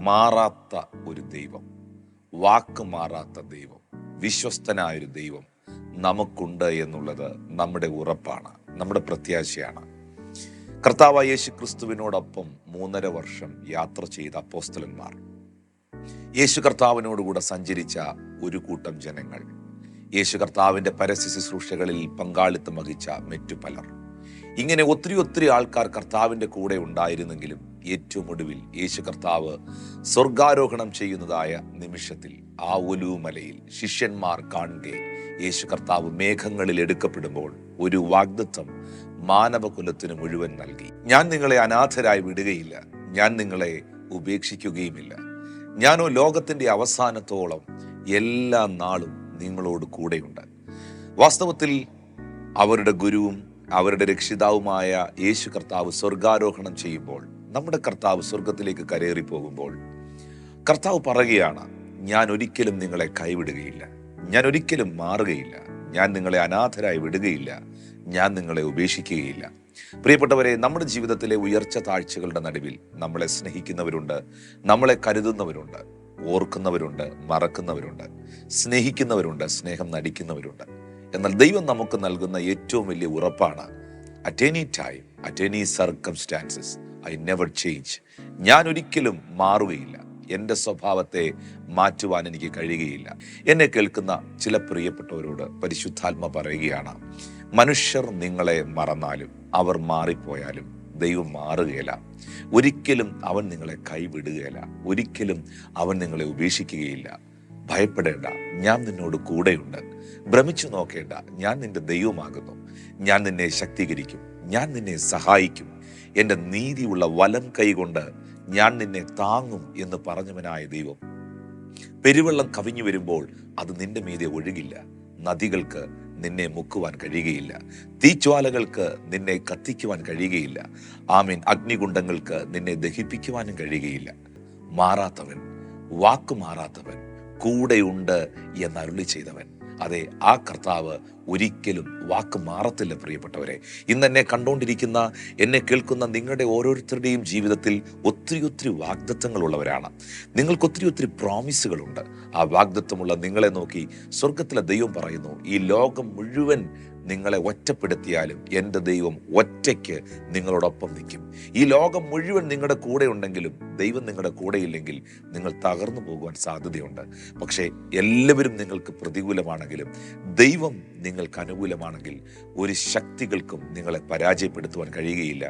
മാറാത്ത ഒരു ദൈവം, വാക്ക് മാറാത്ത ദൈവം, വിശ്വസ്തനായൊരു ദൈവം നമുക്കുണ്ട് എന്നുള്ളത് നമ്മുടെ ഉറപ്പാണ്, നമ്മുടെ പ്രത്യാശയാണ്. കർത്താവായ യേശു ക്രിസ്തുവിനോടൊപ്പം 3.5 വർഷം യാത്ര ചെയ്ത അപ്പോസ്തലന്മാർ, യേശു കർത്താവിനോടുകൂടെ സഞ്ചരിച്ച ഒരു കൂട്ടം ജനങ്ങൾ, യേശു കർത്താവിൻ്റെ പരസ്യ ശുശ്രൂഷകളിൽ പങ്കാളിത്തം വഹിച്ച മറ്റു പലർ, ഇങ്ങനെ ഒത്തിരി ആൾക്കാർ കർത്താവിൻ്റെ കൂടെ ഉണ്ടായിരുന്നെങ്കിലും ഏറ്റവും ഒടുവിൽ യേശു കർത്താവ് സ്വർഗാരോഹണം ചെയ്യുന്നതായ നിമിഷത്തിൽ ആ ഒലിവുമലയിൽ ശിഷ്യന്മാർ കാണുകെ യേശു കർത്താവ് മേഘങ്ങളിൽ എടുക്കപ്പെടുമ്പോൾ ഒരു വാഗ്ദത്തം മാനവകുലത്തിന് മുഴുവൻ നൽകി. ഞാൻ നിങ്ങളെ അനാഥരായി വിടുകയില്ല, ഞാൻ നിങ്ങളെ ഉപേക്ഷിക്കുകയുമില്ല, ഞാനോ ലോകത്തിന്റെ അവസാനത്തോളം എല്ലാ നാളും നിങ്ങളോട് കൂടെയുണ്ട്. വാസ്തവത്തിൽ അവരുടെ ഗുരുവും അവരുടെ രക്ഷിതാവുമായ യേശു കർത്താവ് സ്വർഗാരോഹണം ചെയ്യുമ്പോൾ, നമ്മുടെ കർത്താവ് സ്വർഗത്തിലേക്ക് കരേറി പോകുമ്പോൾ കർത്താവ് പറയുകയാണ്, ഞാൻ ഒരിക്കലും നിങ്ങളെ കൈവിടുകയില്ല, ഞാൻ ഒരിക്കലും മാറുകയില്ല, ഞാൻ നിങ്ങളെ അനാഥരായി വിടുകയില്ല, ഞാൻ നിങ്ങളെ ഉപേക്ഷിക്കുകയില്ല. പ്രിയപ്പെട്ടവരെ, നമ്മുടെ ജീവിതത്തിലെ ഉയർച്ച താഴ്ചകളുടെ നടുവിൽ നമ്മളെ സ്നേഹിക്കുന്നവരുണ്ട്, നമ്മളെ കരുതുന്നവരുണ്ട്, ഓർക്കുന്നവരുണ്ട്, മറക്കുന്നവരുണ്ട്, സ്നേഹിക്കുന്നവരുണ്ട്, സ്നേഹം നടിക്കുന്നവരുണ്ട്. എന്നാൽ ദൈവം നമുക്ക് നൽകുന്ന ഏറ്റവും വലിയ ഉറപ്പാണ്, at any time, at any circumstances, I never change. ഞാൻ ഒരിക്കലും മാറുകയില്ല, എൻ്റെ സ്വഭാവത്തെ മാറ്റുവാൻ എനിക്ക് കഴിയുകയില്ല. എന്നെ കേൾക്കുന്ന ചില പ്രിയപ്പെട്ടവരോട് പരിശുദ്ധാത്മ പറയുകയാണ്, മനുഷ്യർ നിങ്ങളെ മറന്നാലും അവർ മാറിപ്പോയാലും ദൈവം മാറുകയില്ല. ഒരിക്കലും അവൻ നിങ്ങളെ കൈവിടുകയില്ല, ഒരിക്കലും അവൻ നിങ്ങളെ ഉപേക്ഷിക്കുകയില്ല. ഭയപ്പെടേണ്ട, ഞാൻ നിന്നോട് കൂടെയുണ്ട്. ഭ്രമിച്ചു നോക്കേണ്ട, ഞാൻ നിന്റെ ദൈവമാകുന്നു. ഞാൻ നിന്നെ ശക്തീകരിക്കും, ഞാൻ നിന്നെ സഹായിക്കും, എൻ്റെ നീതിയുള്ള വലം കൈകൊണ്ട് ഞാൻ നിന്നെ താങ്ങും എന്ന് പറഞ്ഞവനായ ദൈവം. പെരുവെള്ളം കവിഞ്ഞു വരുമ്പോൾ അത് നിന്റെ മീതെ ഒഴുകില്ല, നദികൾക്ക് നിന്നെ മുക്കുവാൻ കഴിയുകയില്ല, തീജ്വാലകൾക്ക് നിന്നെ കത്തിക്കുവാൻ കഴിയുകയില്ല, ആമീൻ, അഗ്നികുണ്ഡങ്ങൾക്ക് നിന്നെ ദഹിപ്പിക്കുവാനും കഴിയുകയില്ല. മാറാത്തവൻ, വാക്കു മാറാത്തവൻ, കൂടെയുണ്ട് എന്ന് അരുളി ചെയ്തവൻ, അതെ, ആ കർത്താവ് ഒരിക്കലും വാക്ക് മാറത്തില്ല. പ്രിയപ്പെട്ടവരെ, ഇന്ന് എന്നെ കണ്ടുകൊണ്ടിരിക്കുന്ന, എന്നെ കേൾക്കുന്ന നിങ്ങളുടെ ഓരോരുത്തരുടെയും ജീവിതത്തിൽ ഒത്തിരി വാഗ്ദത്തങ്ങളുള്ളവരാണ്. നിങ്ങൾക്ക് ഒത്തിരി പ്രോമിസുകളുണ്ട്. ആ വാഗ്ദത്തമുള്ള നിങ്ങളെ നോക്കി സ്വർഗത്തിലെ ദൈവം പറയുന്നു, ഈ ലോകം മുഴുവൻ നിങ്ങളെ ഒറ്റപ്പെടുത്തിയാലും എൻ്റെ ദൈവം ഒറ്റയ്ക്ക് നിങ്ങളോടൊപ്പം നിൽക്കും. ഈ ലോകം മുഴുവൻ നിങ്ങളുടെ കൂടെ ഉണ്ടെങ്കിലും ദൈവം നിങ്ങളുടെ കൂടെയില്ലെങ്കിൽ നിങ്ങൾ തകർന്നു പോകുവാൻ സാധ്യതയുണ്ട്. പക്ഷേ എല്ലാവരും നിങ്ങൾക്ക് പ്രതികൂലമാണെങ്കിലും ദൈവം നിങ്ങൾക്ക് അനുകൂലമാണെങ്കിൽ ഒരു ശക്തികൾക്കും നിങ്ങളെ പരാജയപ്പെടുത്തുവാൻ കഴിയുകയില്ല.